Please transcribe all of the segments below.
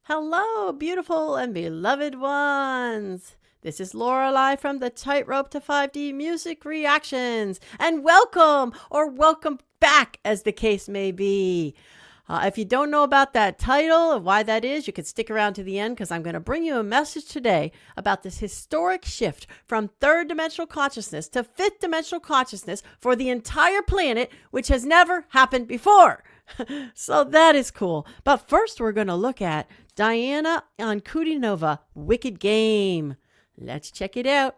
Hello, beautiful and beloved ones. This is Lorelei from the Tightrope to 5D Music Reactions, and welcome or welcome back, as the case may be. If you don't know about that title and why that is, you can stick around to the end because I'm going to bring you a message today about this historic shift from third dimensional consciousness to fifth dimensional consciousness for the entire planet, which has never happened before. So that is cool. But first, we're going to look at Diana Ankudinova, Wicked Game. Let's check it out.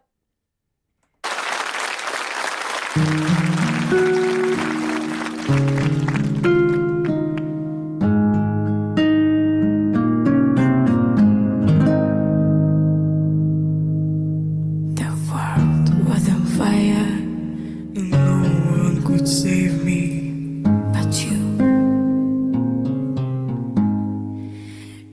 Save me, but you.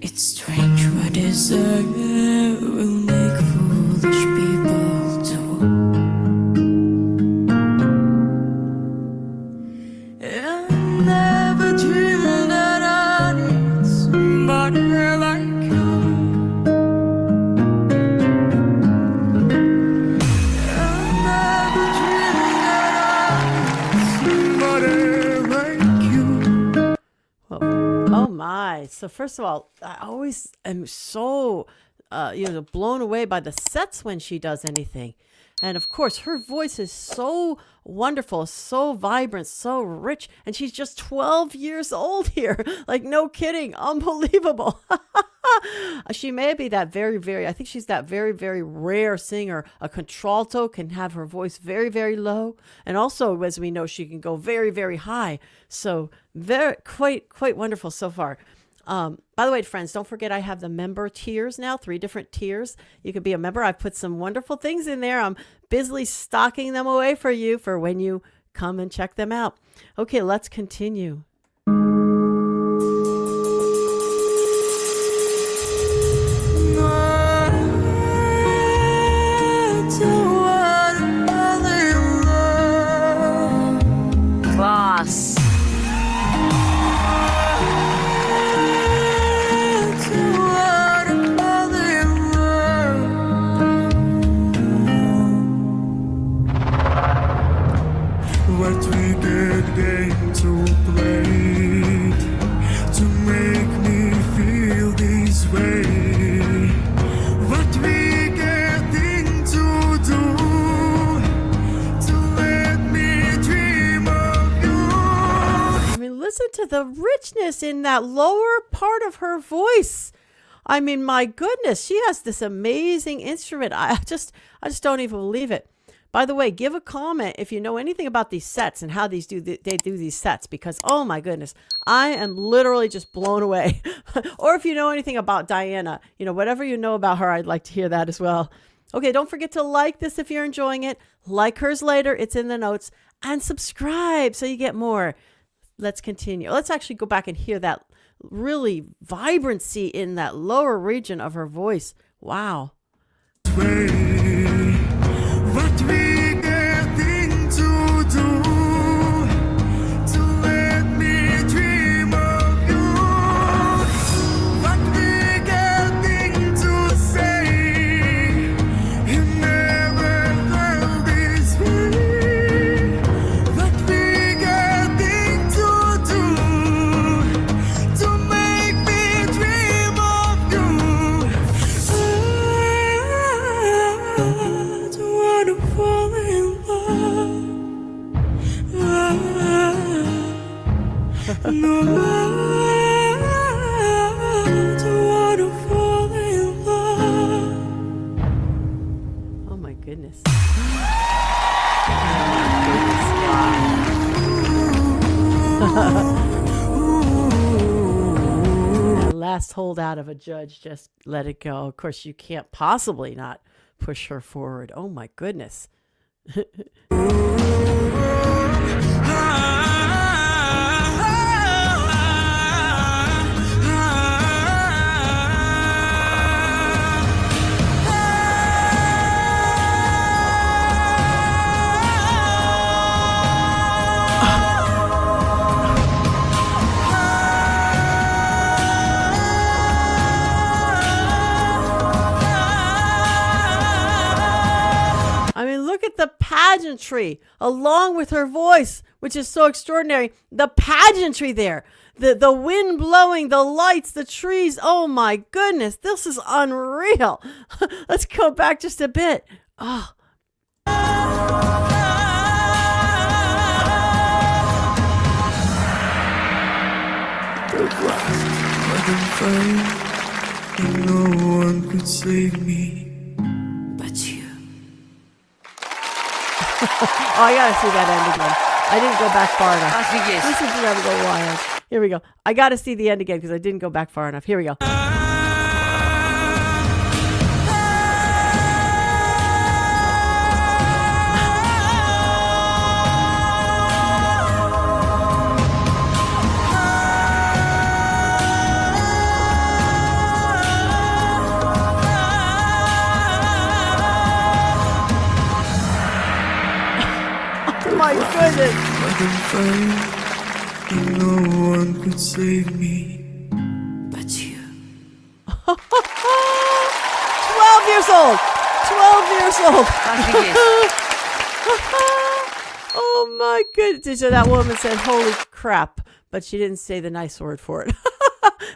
It's strange what desire will make foolish people do. I never dreamed that I need somebody like you. So first of all, I always am so, blown away by the sets when she does anything. And of course, her voice is so wonderful, so vibrant, so rich. And she's just 12 years old here. Like, no kidding. Unbelievable. She may be that I think she's that very, very rare singer. A contralto can have her voice very, very low. And also, as we know, she can go very, very high. So quite wonderful so far. By the way, friends, don't forget I have the member tiers now, 3 different tiers. You can be a member. I've put some wonderful things in there. I'm busily stocking them away for you for when you come and check them out. Okay, let's continue. Class. What we get to play to make me feel this way. What we get to do to let me dream of you. I mean, listen to the richness in that lower part of her voice. I mean, my goodness, she has this amazing instrument. I just don't even believe it. By the way, give a comment if you know anything about these sets and how they do these sets, because, oh my goodness, I am literally just blown away. Or if you know anything about Diana, whatever you know about her, I'd like to hear that as well. Okay, don't forget to like this if you're enjoying it. Like hers later, it's in the notes. And subscribe so you get more. Let's continue. Let's actually go back and hear that really vibrancy in that lower region of her voice. Wow. What we get to do to let me dream of you. What we get to say, you never felt this way. What we get to do to make me dream of you. I don't wanna fall in love. No, I don't wanna fall in love. Oh my goodness. Last holdout of a judge, just let it go. Of course, you can't possibly not push her forward. Oh my goodness. pageantry along with her voice, which is so extraordinary. The pageantry there, the wind blowing, the lights, the trees. Oh my goodness, this is unreal. Let's go back just a bit. Oh. And no one could save me but you. Oh, I gotta see that end again. I didn't go back far enough. Así es. Listen to them go wild. Here we go. I gotta see the end again because I didn't go back far enough. Here we go. My goodness. Like a fire, and no one could save me but you. 12 years old. 12 years old. Así es. Oh my goodness. So that woman said, holy crap, but she didn't say the nice word for it.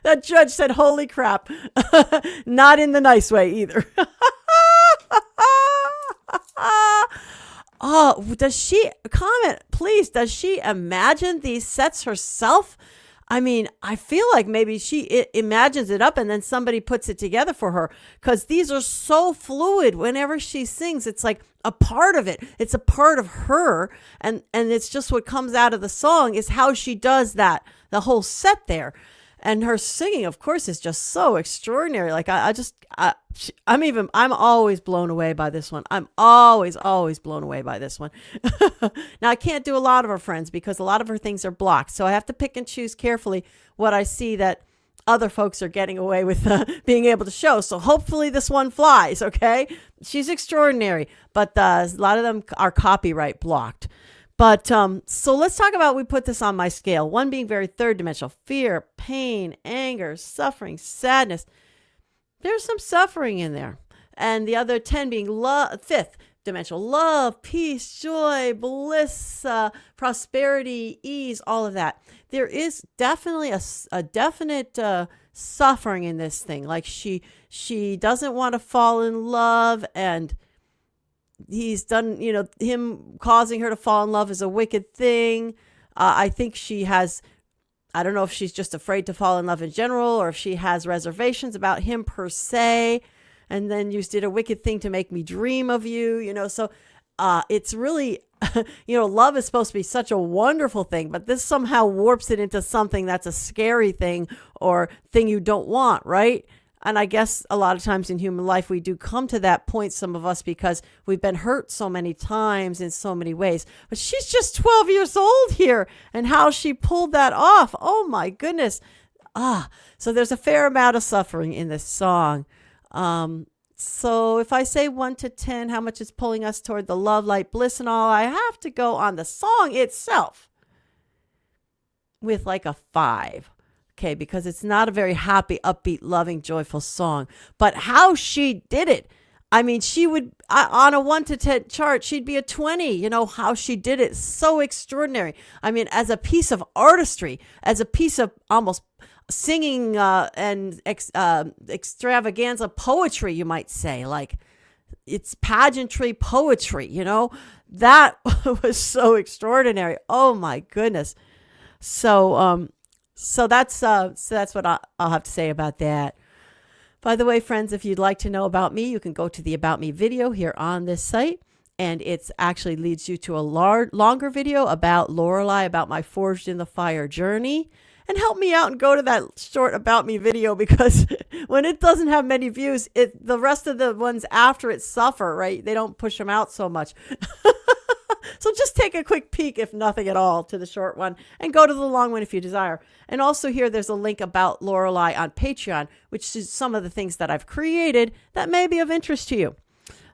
That judge said, holy crap. Not in the nice way either. Oh, does she comment, please? Does she imagine these sets herself? I mean, I feel like maybe she imagines it up and then somebody puts it together for her, because these are so fluid. Whenever she sings, it's like a part of it. It's a part of her. And it's just what comes out of the song is how she does that, the whole set there. And her singing, of course, is just so extraordinary. Like I'm always blown away by this one. I'm always blown away by this one. Now I can't do a lot of her friends because a lot of her things are blocked. So I have to pick and choose carefully what I see that other folks are getting away with being able to show. So hopefully this one flies. Okay. She's extraordinary, but a lot of them are copyright blocked. But so let's talk about, we put this on my scale. 1 being very third dimensional, fear, pain, anger, suffering, sadness. There's some suffering in there. And the other 10 being fifth dimensional, love, peace, joy, bliss, prosperity, ease, all of that. There is definitely a definite suffering in this thing. Like she doesn't want to fall in love, and he's done, him causing her to fall in love is a wicked thing. I think she has, I don't know if she's just afraid to fall in love in general, or if she has reservations about him per se. And then you did a wicked thing to make me dream of you, so it's really, love is supposed to be such a wonderful thing, but this somehow warps it into something that's a scary thing or thing you don't want, right? And I guess a lot of times in human life, we do come to that point, some of us, because we've been hurt so many times in so many ways. But she's just 12 years old here, and how she pulled that off. Oh, my goodness. So there's a fair amount of suffering in this song. So if I say 1 to 10, how much is pulling us toward the love, light, bliss, and all, I have to go on the song itself with like a 5. Okay, because it's not a very happy, upbeat, loving, joyful song. But how she did it. I mean, she would, on a 1 to 10 chart, she'd be a 20. How she did it. So extraordinary. I mean, as a piece of artistry, as a piece of almost singing and extravaganza poetry, you might say. Like, it's pageantry poetry, That was so extraordinary. Oh, my goodness. So that's what I'll have to say about that. By the way, friends, if you'd like to know about me, you can go to the About Me video here on this site, and it actually leads you to a longer video about Lorelei, about my Forged in the Fire journey. And help me out and go to that short About Me video, because when it doesn't have many views, the rest of the ones after it suffer, right? They don't push them out so much. So just take a quick peek, if nothing at all, to the short one, and go to the long one if you desire. And also here, there's a link about Lorelei on Patreon, which is some of the things that I've created that may be of interest to you,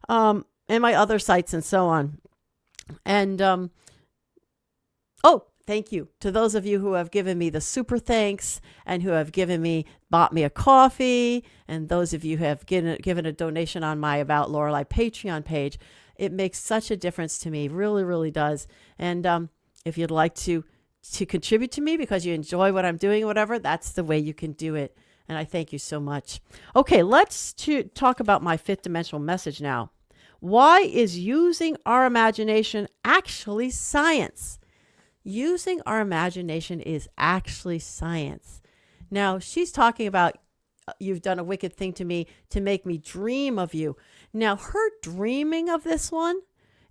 and my other sites and so on. And, thank you to those of you who have given me the super thanks and who have bought me a coffee, and those of you who have given a donation on my About Lorelei Patreon page. it makes such a difference to me. Really, really does. And if you'd like to contribute to me because you enjoy what I'm doing or whatever, that's the way you can do it. And I thank you so much. Okay, let's talk about my fifth dimensional message now. Why is using our imagination actually science? Using our imagination is actually science. Now, she's talking about you've done a wicked thing to me to make me dream of you. Now, her dreaming of this one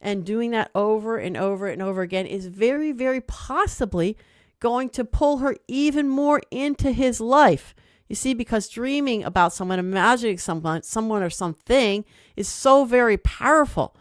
and doing that over and over and over again is very, very possibly going to pull her even more into his life. You see, because dreaming about someone, imagining someone or something is so very powerful.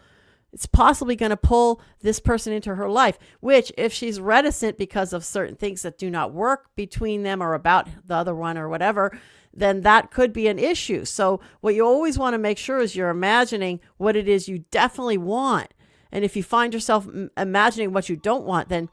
It's possibly going to pull this person into her life, which if she's reticent because of certain things that do not work between them or about the other one or whatever, then that could be an issue. So what you always want to make sure is you're imagining what it is you definitely want. And if you find yourself imagining what you don't want, then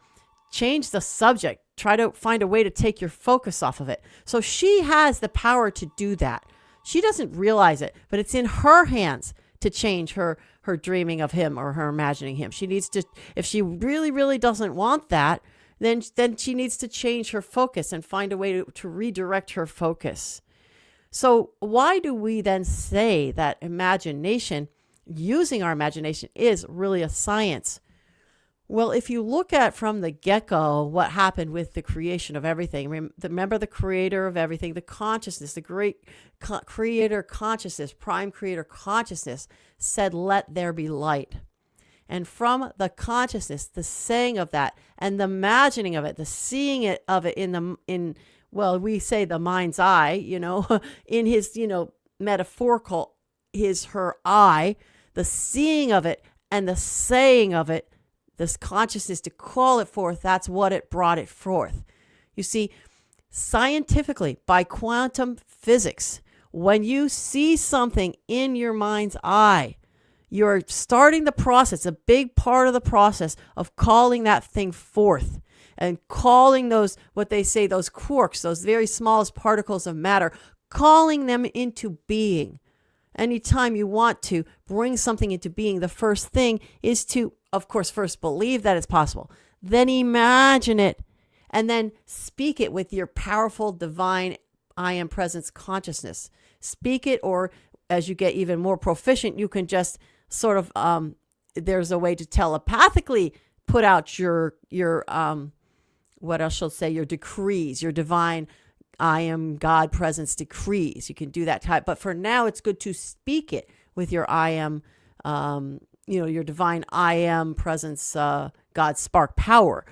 change the subject. Try to find a way to take your focus off of it. So she has the power to do that. She doesn't realize it, but it's in her hands to change her dreaming of him or her imagining him. She needs to, if she really, really doesn't want that, then she needs to change her focus and find a way to redirect her focus. So why do we then say that imagination, using our imagination, is really a science? Well, if you look at from the get-go what happened with the creation of everything, remember the creator of everything, the consciousness, the great creator consciousness, prime creator consciousness said, let there be light. And from the consciousness, the saying of that and the imagining of it, the seeing it of it well, we say the mind's eye, in his, metaphorical, her eye, the seeing of it and the saying of it, this consciousness to call it forth, that's what it brought it forth. You see, scientifically, by quantum physics, when you see something in your mind's eye, you're starting the process, a big part of the process of calling that thing forth and calling those, what they say, those quarks, those very smallest particles of matter, calling them into being. Anytime you want to bring something into being, the first thing is to, of course, first believe that it's possible, then imagine it, and then speak it with your powerful divine I am presence consciousness. Speak it, or as you get even more proficient, you can just sort of, there's a way to telepathically put out your what else shall say, your decrees, your divine I am God presence decrees. You can do that type. But for now, it's good to speak it with your I am, your divine I am presence, God spark power.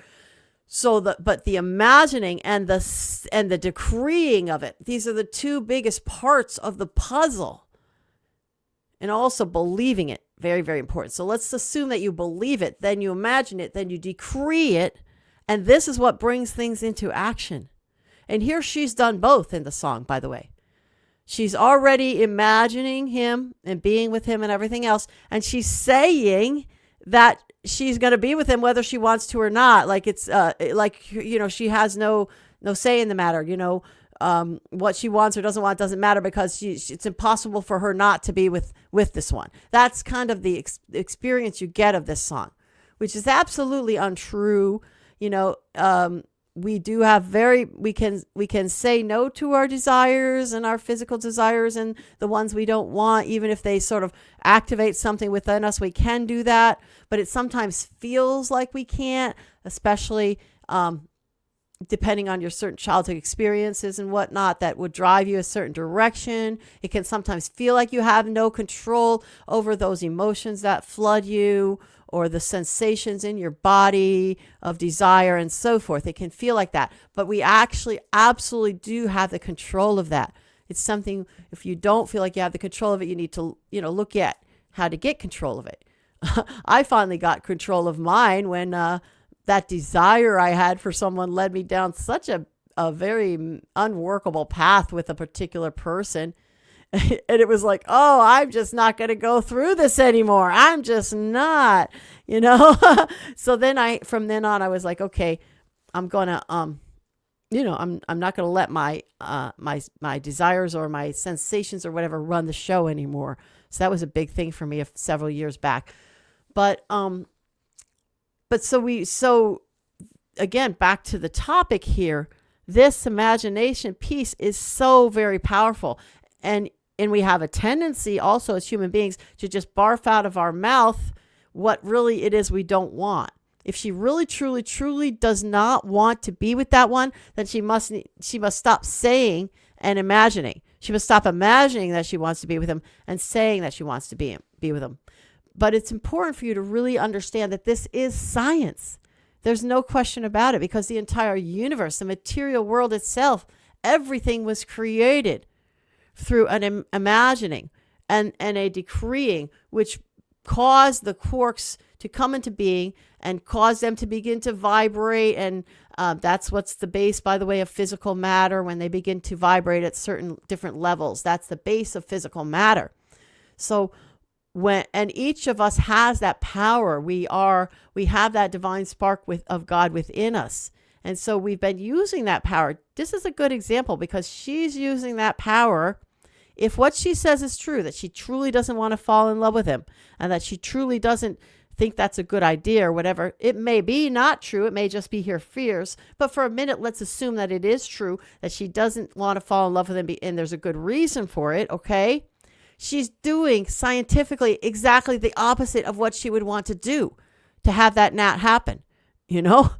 But the imagining and the decreeing of it, these are the two biggest parts of the puzzle. And also believing it, very, very important. So let's assume that you believe it, then you imagine it, then you decree it. And this is what brings things into action. And here she's done both in the song, by the way. She's already imagining him and being with him and everything else. And she's saying that she's going to be with him whether she wants to or not. Like it's she has no say in the matter. What she wants or doesn't want doesn't matter because it's impossible for her not to be with this one. That's kind of the experience you get of this song, which is absolutely untrue. We do have we can say no to our desires and our physical desires and the ones we don't want, even if they sort of activate something within us. We can do that, but it sometimes feels like we can't, especially depending on your certain childhood experiences and whatnot that would drive you a certain direction. It can sometimes feel like you have no control over those emotions that flood you, or the sensations in your body of desire and so forth. It can feel like that, but we actually absolutely do have the control of that. It's something, if you don't feel like you have the control of it, you need to, look at how to get control of it. I finally got control of mine when that desire I had for someone led me down such a very unworkable path with a particular person. And it was like, oh, I'm just not going to go through this anymore. I'm just not, So then from then on, I was like, okay, I'm going to, I'm not going to let my desires or my sensations or whatever run the show anymore. So that was a big thing for me several years back. But so again, back to the topic here, this imagination piece is so very powerful. And we have a tendency also as human beings to just barf out of our mouth what really it is we don't want. If she really, truly, truly does not want to be with that one, then she must stop saying and imagining. She must stop imagining that she wants to be with him and saying that she wants to be with him. But it's important for you to really understand that this is science. There's no question about it, because the entire universe, the material world itself, everything was created through an imagining and a decreeing, which caused the quarks to come into being and cause them to begin to vibrate. And that's what's the base, by the way, of physical matter. When they begin to vibrate at certain different levels, that's the base of physical matter. So and each of us has that power. We have that divine spark of God within us. And so we've been using that power. This is a good example, because she's using that power. If what she says is true, that she truly doesn't want to fall in love with him, and that she truly doesn't think that's a good idea or whatever, it may be not true. It may just be her fears. But for a minute, let's assume that it is true, that she doesn't want to fall in love with him, and there's a good reason for it, okay? She's doing scientifically exactly the opposite of what she would want to do to have that not happen. You know,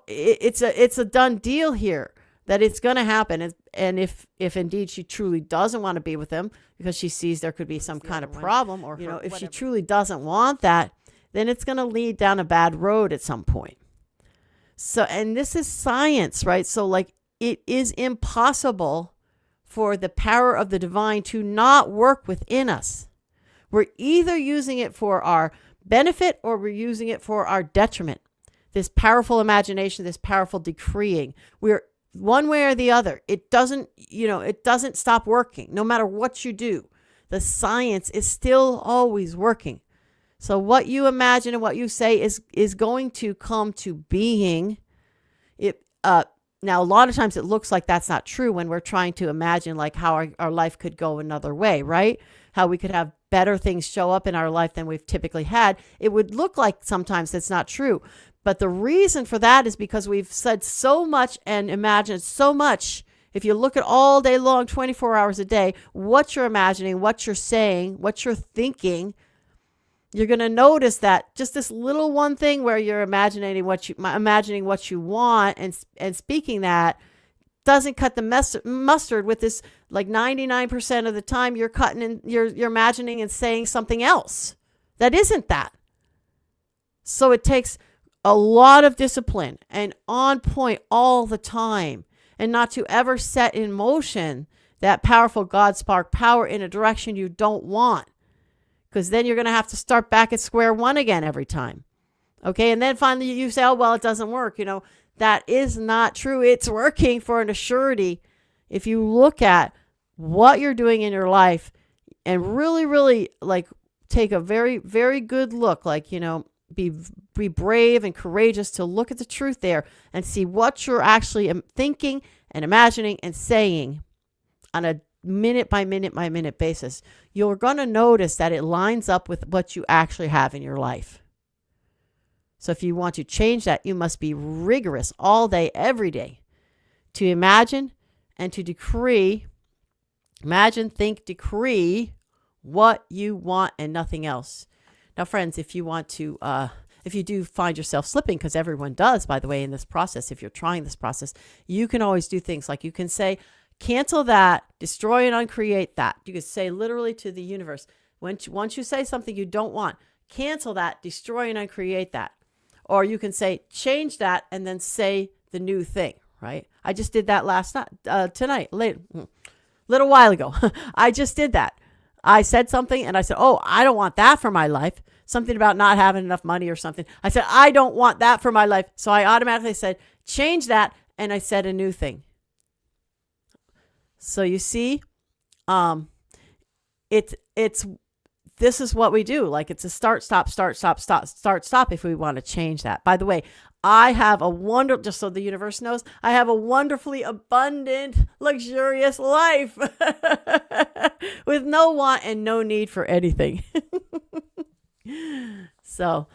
it's a done deal here that it's going to happen. And if indeed she truly doesn't want to be with him because she sees there could be some kind of problem, or, if she truly doesn't want that, then it's going to lead down a bad road at some point. So, and this is science, right? So like, it is impossible for the power of the divine to not work within us. We're either using it for our benefit or we're using it for our detriment. This powerful imagination, this powerful decreeing, we're one way or the other. It doesn't stop working no matter what you do. The science is still always working. So what you imagine and what you say is going to come to being. Now, a lot of times it looks like that's not true when we're trying to imagine like how our life could go another way, right? How we could have better things show up in our life than we've typically had. It would look like sometimes that's not true. But the reason for that is because we've said so much and imagined so much. If you look at all day long, 24 hours a day, what you're imagining, what you're saying, what you're thinking, you're going to notice that just this little one thing where you're imagining what you want and speaking that doesn't cut the mustard with this. Like 99% of the time you're cutting and you're imagining and saying something else that isn't that. So it takes a lot of discipline and on point all the time, and not to ever set in motion that powerful God spark power in a direction you don't want. Because then you're going to have to start back at square one again every time. Okay. And then finally you say, oh, well, it doesn't work. That is not true. It's working for an assurity. If you look at what you're doing in your life and really, really like take a very, very good look, like, be brave and courageous to look at the truth there and see what you're actually thinking and imagining and saying on a minute by minute basis, you're going to notice that it lines up with what you actually have in your life. So if you want to change that, you must be rigorous all day, every day, to imagine and to decree. Imagine, think, decree what you want and nothing else. Now, friends, if you do find yourself slipping, because everyone does, by the way, in this process, if you're trying this process, you can always do things like you can say, cancel that, destroy and uncreate that. You could say literally to the universe, once you say something you don't want, cancel that, destroy and uncreate that. Or you can say, change that, and then say the new thing, right? I just did that little while ago. I just did that. I said something and I said, oh, I don't want that for my life. Something about not having enough money or something. I said, I don't want that for my life. So I automatically said, change that. And I said a new thing. So you see, this is what we do. Like it's a start, stop if we want to change that. By the way, I have just so the universe knows, I have a wonderfully abundant, luxurious life with no want and no need for anything. So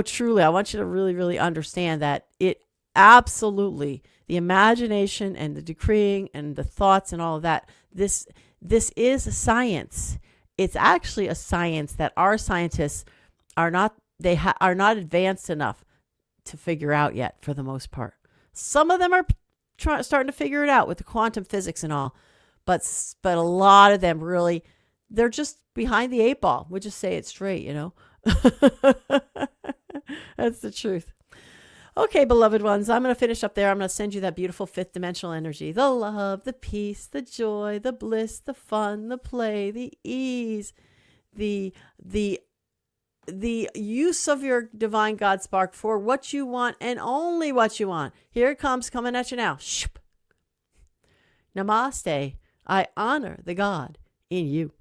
truly, I want you to really, really understand that it absolutely, the imagination and the decreeing and the thoughts and all of that, this is a science. It's actually a science that our scientists are not, are not advanced enough to figure out yet for the most part. Some of them are starting to figure it out with the quantum physics and all, but a lot of them really, they're just behind the eight ball. We'll just say it straight, you know. That's the truth. Okay, beloved ones, I'm going to finish up there. I'm going to send you that beautiful fifth dimensional energy, the love, the peace, the joy, the bliss, the fun, the play, the ease, the use of your divine God spark for what you want and only what you want. Here it comes, coming at you now. Namaste. I honor the God in you.